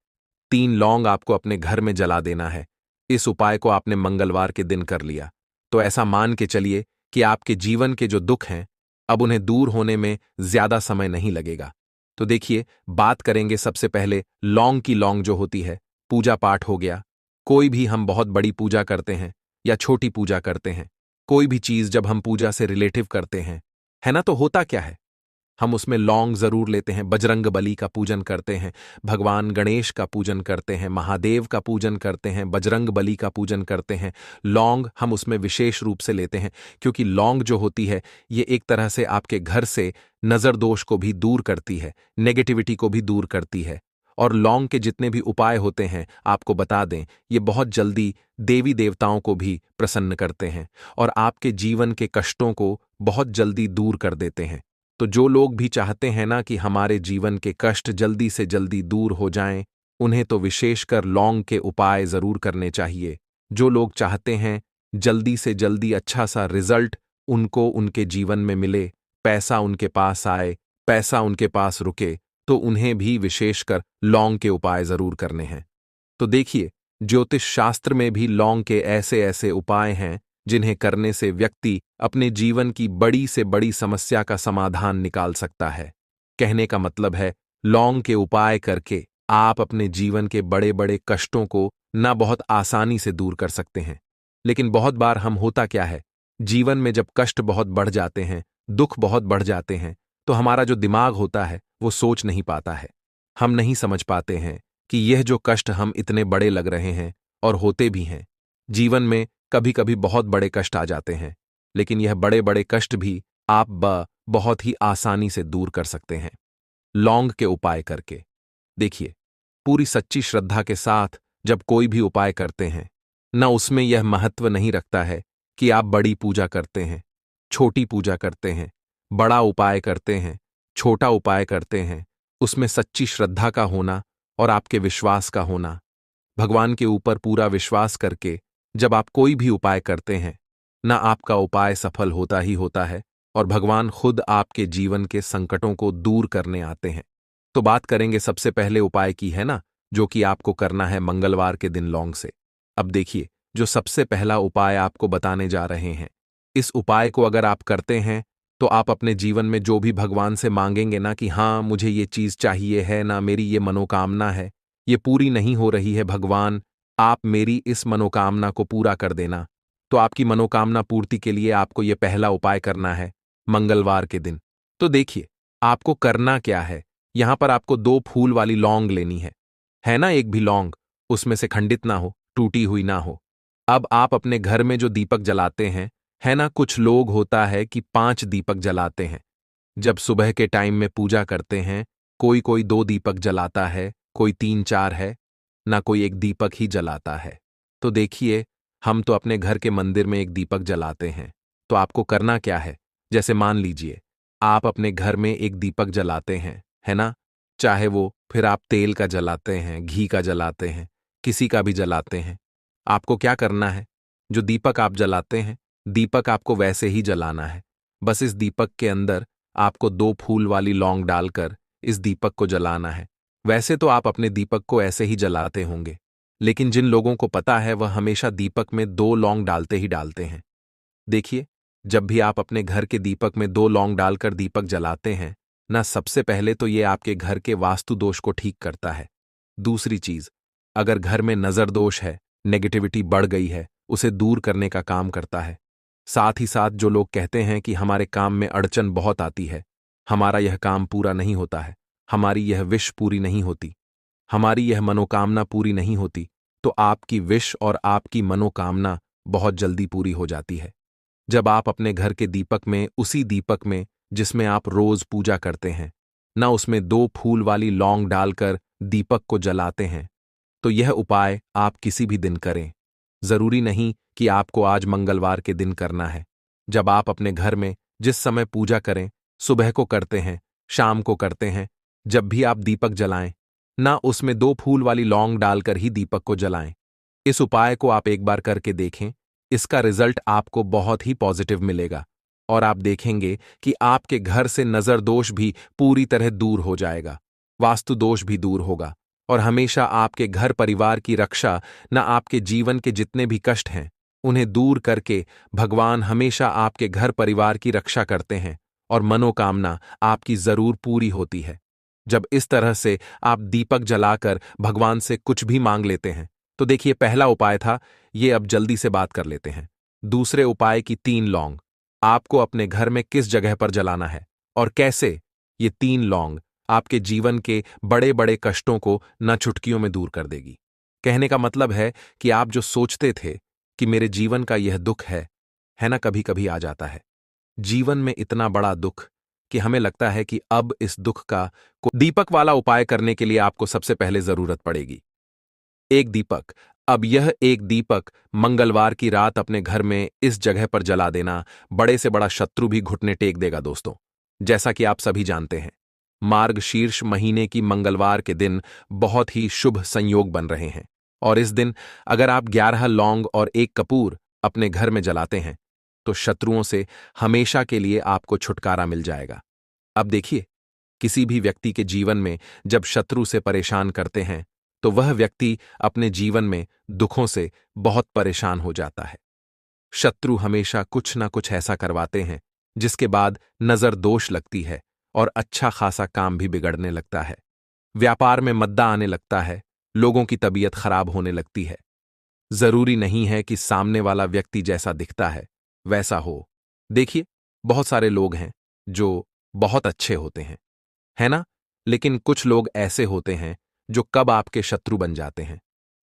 3 लौंग आपको अपने घर में जला देना है। इस उपाय को आपने मंगलवार के दिन कर लिया तो ऐसा मान के चलिए कि आपके जीवन के जो दुख हैं, अब उन्हें दूर होने में ज्यादा समय नहीं लगेगा। तो देखिए, बात करेंगे सबसे पहले लौंग की। लौंग जो होती है, पूजा पाठ हो गया, कोई भी हम बहुत बड़ी पूजा करते हैं या छोटी पूजा करते हैं, कोई भी चीज जब हम पूजा से रिलेटिव करते हैं, है ना, तो होता क्या है, हम उसमें लौंग जरूर लेते हैं। बजरंग बली का पूजन करते हैं, भगवान गणेश का पूजन करते हैं, महादेव का पूजन करते हैं, बजरंग बली का पूजन करते हैं। लौंग हम उसमें विशेष रूप से लेते हैं, क्योंकि लौंग जो होती है, ये एक तरह से आपके घर से नजर दोष को भी दूर करती है, नेगेटिविटी को भी दूर करती है। और लौंग के जितने भी उपाय होते हैं, आपको बता दें, ये बहुत जल्दी देवी देवताओं को भी प्रसन्न करते हैं और आपके जीवन के कष्टों को बहुत जल्दी दूर कर देते हैं। तो जो लोग भी चाहते हैं ना कि हमारे जीवन के कष्ट जल्दी से जल्दी दूर हो जाएं, उन्हें तो विशेषकर लौंग के उपाय जरूर करने चाहिए। जो लोग चाहते हैं जल्दी से जल्दी अच्छा सा रिजल्ट उनको उनके जीवन में मिले, पैसा उनके पास आए, पैसा उनके पास रुके, तो उन्हें भी विशेषकर लौंग के उपाय जरूर करने हैं। तो देखिए, ज्योतिष शास्त्र में भी लौंग के ऐसे ऐसे उपाय हैं जिन्हें करने से व्यक्ति अपने जीवन की बड़ी से बड़ी समस्या का समाधान निकाल सकता है। कहने का मतलब है, लौंग के उपाय करके आप अपने जीवन के बड़े बड़े कष्टों को ना बहुत आसानी से दूर कर सकते हैं। लेकिन बहुत बार हम होता क्या है, जीवन में जब कष्ट बहुत बढ़ जाते हैं, दुख बहुत बढ़ जाते हैं, तो हमारा जो दिमाग होता है वो सोच नहीं पाता है। हम नहीं समझ पाते हैं कि यह जो कष्ट हम इतने बड़े लग रहे हैं और होते भी हैं, जीवन में कभी कभी बहुत बड़े कष्ट आ जाते हैं, लेकिन यह बड़े बड़े कष्ट भी आप बहुत ही आसानी से दूर कर सकते हैं लौंग के उपाय करके। देखिए, पूरी सच्ची श्रद्धा के साथ जब कोई भी उपाय करते हैं, न उसमें यह महत्व नहीं रखता है कि आप बड़ी पूजा करते हैं, छोटी पूजा करते हैं, बड़ा उपाय करते हैं, छोटा उपाय करते हैं, उसमें सच्ची श्रद्धा का होना और आपके विश्वास का होना। भगवान के ऊपर पूरा विश्वास करके जब आप कोई भी उपाय करते हैं, ना आपका उपाय सफल होता ही होता है और भगवान खुद आपके जीवन के संकटों को दूर करने आते हैं। तो बात करेंगे सबसे पहले उपाय की, है ना, जो कि आपको करना है मंगलवार के दिन लौंग से। अब देखिए, जो सबसे पहला उपाय आपको बताने जा रहे हैं, इस उपाय को अगर आप करते हैं तो आप अपने जीवन में जो भी भगवान से मांगेंगे ना कि हाँ मुझे ये चीज चाहिए है, ना मेरी ये मनोकामना है, ये पूरी नहीं हो रही है भगवान, आप मेरी इस मनोकामना को पूरा कर देना। तो आपकी मनोकामना पूर्ति के लिए आपको ये पहला उपाय करना है मंगलवार के दिन। तो देखिए, आपको करना क्या है, यहां पर आपको 2 फूल वाली लौंग लेनी है ना, एक भी लौंग उसमें से खंडित ना हो, टूटी हुई ना हो। अब आप अपने घर में जो दीपक जलाते हैं, है ना, कुछ लोग होता है कि 5 दीपक जलाते हैं। जब सुबह के टाइम में पूजा करते हैं, कोई कोई 2 दीपक जलाता है, कोई 3-4 है, ना कोई एक दीपक ही जलाता है। तो देखिए, हम तो अपने घर के मंदिर में एक दीपक जलाते हैं। तो आपको करना क्या है, जैसे मान लीजिए आप अपने घर में एक दीपक जलाते हैं, है ना, चाहे वो फिर आप तेल का जलाते हैं, घी का जलाते हैं, किसी का भी जलाते हैं। आपको क्या करना है, जो दीपक आप जलाते हैं, दीपक आपको वैसे ही जलाना है। बस इस दीपक के अंदर आपको 2 फूल वाली लौंग डालकर इस दीपक को जलाना है। वैसे तो आप अपने दीपक को ऐसे ही जलाते होंगे, लेकिन जिन लोगों को पता है वह हमेशा दीपक में 2 लौंग डालते ही डालते हैं। देखिए, जब भी आप अपने घर के दीपक में 2 लौंग डालकर दीपक जलाते हैं ना, सबसे पहले तो ये आपके घर के वास्तु दोष को ठीक करता है। दूसरी चीज, अगर घर में नजर दोष है, नेगेटिविटी बढ़ गई है, उसे दूर करने का काम करता है। साथ ही साथ जो लोग कहते हैं कि हमारे काम में अड़चन बहुत आती है, हमारा यह काम पूरा नहीं होता है, हमारी यह विश पूरी नहीं होती, हमारी यह मनोकामना पूरी नहीं होती, तो आपकी विश और आपकी मनोकामना बहुत जल्दी पूरी हो जाती है। जब आप अपने घर के दीपक में, उसी दीपक में जिसमें आप रोज पूजा करते हैं ना, उसमें 2 फूल वाली लौंग डालकर दीपक को जलाते हैं, तो यह उपाय आप किसी भी दिन करें। जरूरी नहीं कि आपको आज मंगलवार के दिन करना है। जब आप अपने घर में जिस समय पूजा करें, सुबह को करते हैं, शाम को करते हैं, जब भी आप दीपक जलाएं ना, उसमें 2 फूल वाली लौंग डालकर ही दीपक को जलाएं। इस उपाय को आप एक बार करके देखें, इसका रिजल्ट आपको बहुत ही पॉजिटिव मिलेगा और आप देखेंगे कि आपके घर से नजर दोष भी पूरी तरह दूर हो जाएगा, वास्तु दोष भी दूर होगा और हमेशा आपके घर परिवार की रक्षा, न आपके जीवन के जितने भी कष्ट हैं उन्हें दूर करके भगवान हमेशा आपके घर परिवार की रक्षा करते हैं और मनोकामना आपकी जरूर पूरी होती है। जब इस तरह से आप दीपक जलाकर भगवान से कुछ भी मांग लेते हैं, तो देखिए, पहला उपाय था ये, अब जल्दी से बात कर लेते हैं। दूसरे उपाय की 3 लौंग आपको अपने घर में किस जगह पर जलाना है और कैसे। ये 3 लौंग आपके जीवन के बड़े बड़े कष्टों को न चुटकियों में दूर कर देगी। कहने का मतलब है कि आप जो सोचते थे कि मेरे जीवन का यह दुख है ना, कभी कभी आ जाता है जीवन में इतना बड़ा दुख कि हमें लगता है कि अब इस दुख का दीपक वाला उपाय करने के लिए आपको सबसे पहले जरूरत पड़ेगी एक दीपक। अब यह एक दीपक मंगलवार की रात अपने घर में इस जगह पर जला देना, बड़े से बड़ा शत्रु भी घुटने टेक देगा दोस्तों। जैसा कि आप सभी जानते हैं, मार्गशीर्ष महीने की मंगलवार के दिन बहुत ही शुभ संयोग बन रहे हैं और इस दिन अगर आप 11 लौंग और 1 कपूर अपने घर में जलाते हैं तो शत्रुओं से हमेशा के लिए आपको छुटकारा मिल जाएगा। अब देखिए, किसी भी व्यक्ति के जीवन में जब शत्रु से परेशान करते हैं तो वह व्यक्ति अपने जीवन में दुखों से बहुत परेशान हो जाता है। शत्रु हमेशा कुछ ना कुछ ऐसा करवाते हैं जिसके बाद नजर दोष लगती है और अच्छा खासा काम भी बिगड़ने लगता है। व्यापार में मद्दा आने लगता है, लोगों की तबीयत खराब होने लगती है। जरूरी नहीं है कि सामने वाला व्यक्ति जैसा दिखता है वैसा हो। देखिए, बहुत सारे लोग हैं जो बहुत अच्छे होते हैं, है ना, लेकिन कुछ लोग ऐसे होते हैं जो कब आपके शत्रु बन जाते हैं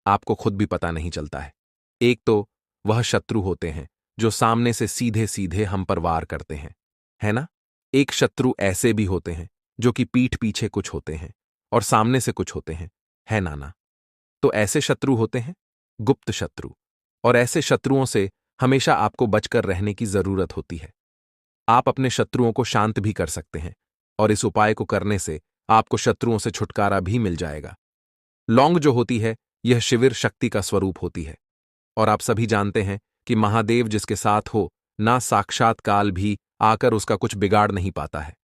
आपको खुद भी पता नहीं चलता है। एक तो वह शत्रु होते हैं जो सामने से सीधे सीधे हम पर वार करते हैं, है ना? एक शत्रु ऐसे भी होते हैं जो कि पीठ पीछे कुछ होते हैं और सामने से कुछ होते हैं, है नाना? तो ऐसे शत्रु होते हैं गुप्त शत्रु, और ऐसे शत्रुओं से हमेशा आपको बचकर रहने की जरूरत होती है। आप अपने शत्रुओं को शांत भी कर सकते हैं, और इस उपाय को करने से आपको शत्रुओं से छुटकारा भी मिल जाएगा। लौंग जो होती है, यह शिविर शक्ति का स्वरूप होती है, और आप सभी जानते हैं कि महादेव जिसके साथ हो, ना साक्षात काल भी आकर उसका कुछ बिगाड़ नहीं पाता है।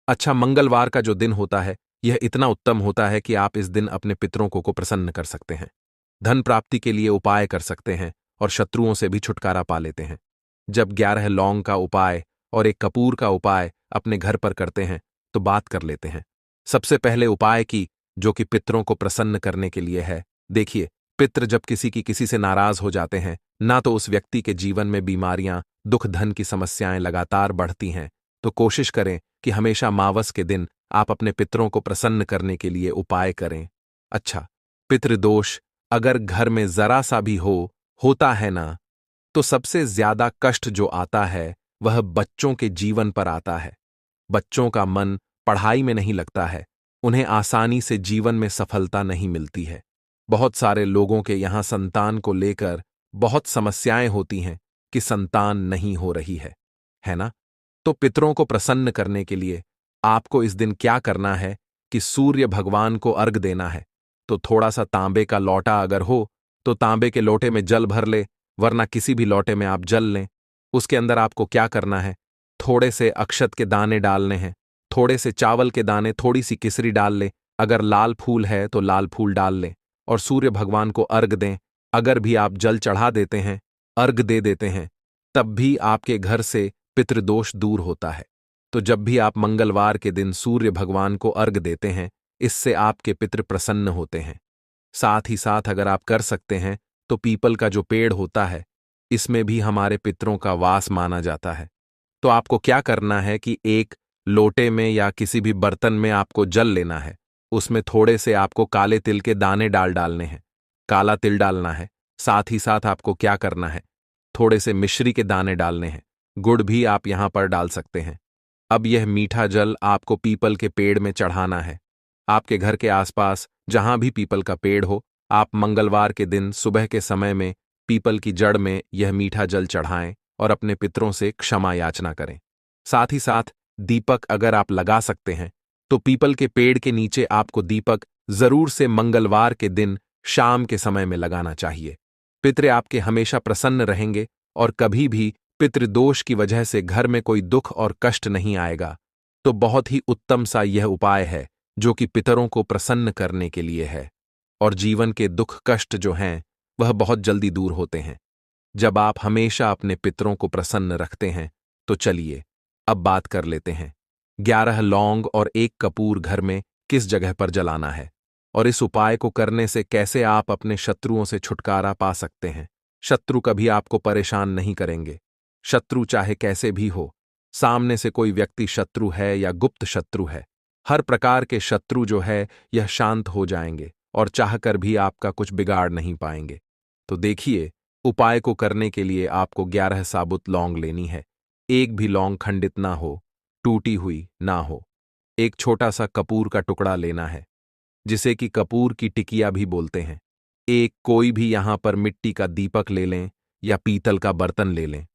अच्छा, मंगलवार का जो दिन होता है, यह इतना उत्तम होता है कि आप इस दिन अपने पितरों को प्रसन्न कर सकते हैं, धन प्राप्ति के लिए उपाय कर सकते हैं और शत्रुओं से भी छुटकारा पा लेते हैं। जब 11 लौंग का उपाय और एक कपूर का उपाय अपने घर पर करते हैं तो बात कर लेते हैं। सबसे पहले उपाय की, जो कि पितरों को प्रसन्न करने के लिए है। देखिए, पितृ जब किसी से नाराज हो जाते हैं, ना तो उस व्यक्ति के जीवन में बीमारियां, दुख, धन की समस्याएं लगातार बढ़ती हैं, तो कोशिश करें कि हमेशा मावस के दिन आप अपने पितरों को प्रसन्न करने के लिए उपाय करें। अच्छा, पितृदोष अगर घर में जरा सा भी होता है ना, तो सबसे ज्यादा कष्ट जो आता है वह बच्चों के जीवन पर आता है। बच्चों का मन पढ़ाई में नहीं लगता है, उन्हें आसानी से जीवन में सफलता नहीं मिलती है। बहुत सारे लोगों के यहां संतान को लेकर बहुत समस्याएं होती हैं कि संतान नहीं हो रही है ना? तो पितरों को प्रसन्न करने के लिए आपको इस दिन क्या करना है कि सूर्य भगवान को अर्घ देना है। तो थोड़ा सा तांबे का लोटा अगर हो तो तांबे के लोटे में जल भर ले, वरना किसी भी लोटे में आप जल लें। उसके अंदर आपको क्या करना है, थोड़े से अक्षत के दाने डालने हैं, थोड़े से चावल के दाने, थोड़ी सी केसरी डाल ले, अगर लाल फूल है तो लाल फूल डाल लें, और सूर्य भगवान को अर्घ दें। अगर भी आप जल चढ़ा देते हैं, अर्घ दे देते हैं, तब भी आपके घर से पितृदोष दूर होता है। तो जब भी आप मंगलवार के दिन सूर्य भगवान को अर्घ देते हैं, इससे आपके पितृ प्रसन्न होते हैं। साथ ही साथ अगर आप कर सकते हैं तो पीपल का जो पेड़ होता है, इसमें भी हमारे पितरों का वास माना जाता है। तो आपको क्या करना है कि एक लोटे में या किसी भी बर्तन में आपको जल लेना है, उसमें थोड़े से आपको काले तिल के दाने डालने हैं, काला तिल डालना है। साथ ही साथ आपको क्या करना है, थोड़े से मिश्री के दाने डालने हैं, गुड़ भी आप यहां पर डाल सकते हैं। अब यह मीठा जल आपको पीपल के पेड़ में चढ़ाना है। आपके घर के आसपास जहां भी पीपल का पेड़ हो, आप मंगलवार के दिन सुबह के समय में पीपल की जड़ में यह मीठा जल चढ़ाएं और अपने पितरों से क्षमा याचना करें। साथ ही साथ दीपक अगर आप लगा सकते हैं तो पीपल के पेड़ के नीचे आपको दीपक जरूर से मंगलवार के दिन शाम के समय में लगाना चाहिए। पितृ आपके हमेशा प्रसन्न रहेंगे और कभी भी पितृदोष की वजह से घर में कोई दुख और कष्ट नहीं आएगा। तो बहुत ही उत्तम सा यह उपाय है जो कि पितरों को प्रसन्न करने के लिए है, और जीवन के दुख कष्ट जो हैं वह बहुत जल्दी दूर होते हैं जब आप हमेशा अपने पितरों को प्रसन्न रखते हैं। तो चलिए अब बात कर लेते हैं 11 लौंग और एक कपूर घर में किस जगह पर जलाना है, और इस उपाय को करने से कैसे आप अपने शत्रुओं से छुटकारा पा सकते हैं। शत्रु कभी आपको परेशान नहीं करेंगे। शत्रु चाहे कैसे भी हो, सामने से कोई व्यक्ति शत्रु है या गुप्त शत्रु है, हर प्रकार के शत्रु जो है यह शांत हो जाएंगे और चाहकर भी आपका कुछ बिगाड़ नहीं पाएंगे। तो देखिए, उपाय को करने के लिए आपको 11 साबुत लौंग लेनी है। एक भी लौंग खंडित ना हो, टूटी हुई ना हो। एक छोटा सा कपूर का टुकड़ा लेना है, जिसे कि कपूर की टिकिया भी बोलते हैं। एक कोई भी यहां पर मिट्टी का दीपक ले लें या पीतल का बर्तन ले लें।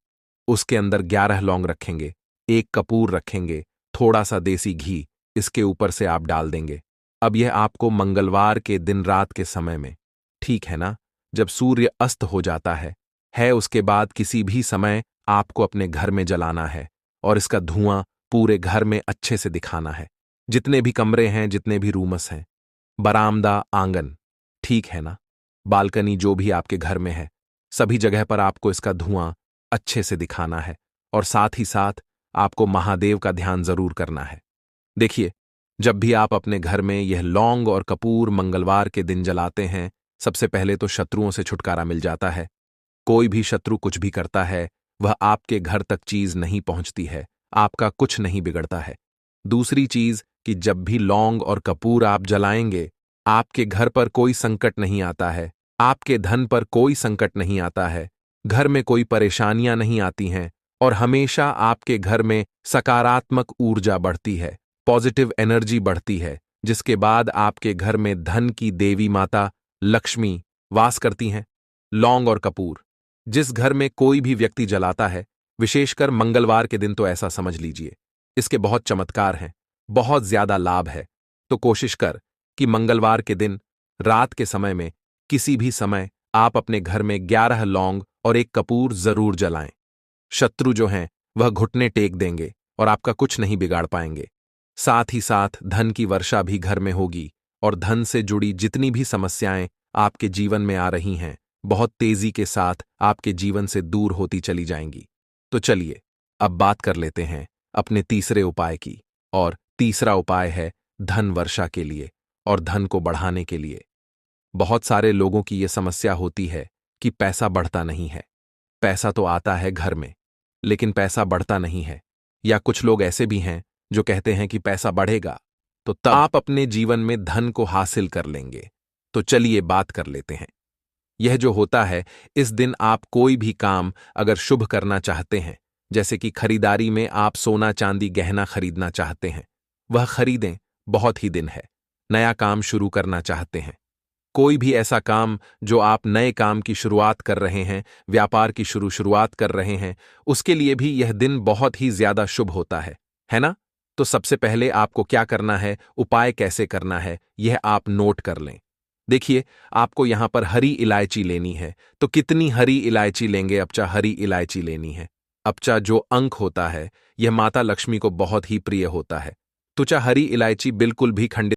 उसके अंदर 11 लौंग रखेंगे, एक कपूर रखेंगे, थोड़ा सा देसी घी इसके ऊपर से आप डाल देंगे। अब यह आपको मंगलवार के दिन रात के समय में, ठीक है ना, जब सूर्य अस्त हो जाता है उसके बाद किसी भी समय आपको अपने घर में जलाना है, और इसका धुआं पूरे घर में अच्छे से दिखाना है। जितने भी कमरे हैं, जितने भी रूमस हैं, बरामदा, आंगन, ठीक है ना, बालकनी, जो भी आपके घर में है, सभी जगह पर आपको इसका धुआं अच्छे से दिखाना है। और साथ ही साथ आपको महादेव का ध्यान जरूर करना है। देखिए, जब भी आप अपने घर में यह लौंग और कपूर मंगलवार के दिन जलाते हैं, सबसे पहले तो शत्रुओं से छुटकारा मिल जाता है। कोई भी शत्रु कुछ भी करता है, वह आपके घर तक चीज नहीं पहुंचती है, आपका कुछ नहीं बिगड़ता है। दूसरी चीज कि जब भी लौंग और कपूर आप जलाएंगे, आपके घर पर कोई संकट नहीं आता है, आपके धन पर कोई संकट नहीं आता है, घर में कोई परेशानियां नहीं आती हैं और हमेशा आपके घर में सकारात्मक ऊर्जा बढ़ती है, पॉजिटिव एनर्जी बढ़ती है, जिसके बाद आपके घर में धन की देवी माता लक्ष्मी वास करती हैं। लौंग और कपूर जिस घर में कोई भी व्यक्ति जलाता है, विशेषकर मंगलवार के दिन, तो ऐसा समझ लीजिए इसके बहुत चमत्कार हैं, बहुत ज्यादा लाभ है। तो कोशिश कर कि मंगलवार के दिन रात के समय में किसी भी समय आप अपने घर में 11 लौंग और एक कपूर जरूर जलाएं। शत्रु जो हैं वह घुटने टेक देंगे और आपका कुछ नहीं बिगाड़ पाएंगे। साथ ही साथ धन की वर्षा भी घर में होगी और धन से जुड़ी जितनी भी समस्याएं आपके जीवन में आ रही हैं, बहुत तेजी के साथ आपके जीवन से दूर होती चली जाएंगी। तो चलिए अब बात कर लेते हैं अपने तीसरे उपाय की। और तीसरा उपाय है धन वर्षा के लिए और धन को बढ़ाने के लिए। बहुत सारे लोगों की यह समस्या होती है कि पैसा बढ़ता नहीं है। पैसा तो आता है घर में, लेकिन पैसा बढ़ता नहीं है। या कुछ लोग ऐसे भी हैं जो कहते हैं कि पैसा बढ़ेगा तो तब आप अपने जीवन में धन को हासिल कर लेंगे। तो चलिए बात कर लेते हैं। यह जो होता है, इस दिन आप कोई भी काम अगर शुभ करना चाहते हैं, जैसे कि खरीदारी में आप सोना चांदी गहना खरीदना चाहते हैं, वह खरीदें, बहुत ही दिन है। नया काम शुरू करना चाहते हैं, कोई भी ऐसा काम जो आप नए काम की शुरुआत कर रहे हैं, व्यापार की शुरुआत कर रहे हैं, उसके लिए भी यह दिन बहुत ही ज्यादा शुभ होता है ना? तो सबसे पहले आपको क्या करना है, उपाय कैसे करना है, यह आप नोट कर लें। देखिए, आपको यहां पर हरी इलायची लेनी है। तो कितनी हरी इलायची लेंगे? अपचा हरी इलायची लेनी है। अपचा जो अंक होता है, यह माता लक्ष्मी को बहुत ही प्रिय होता है। तुचा हरी इलायची बिल्कुल भी खंडित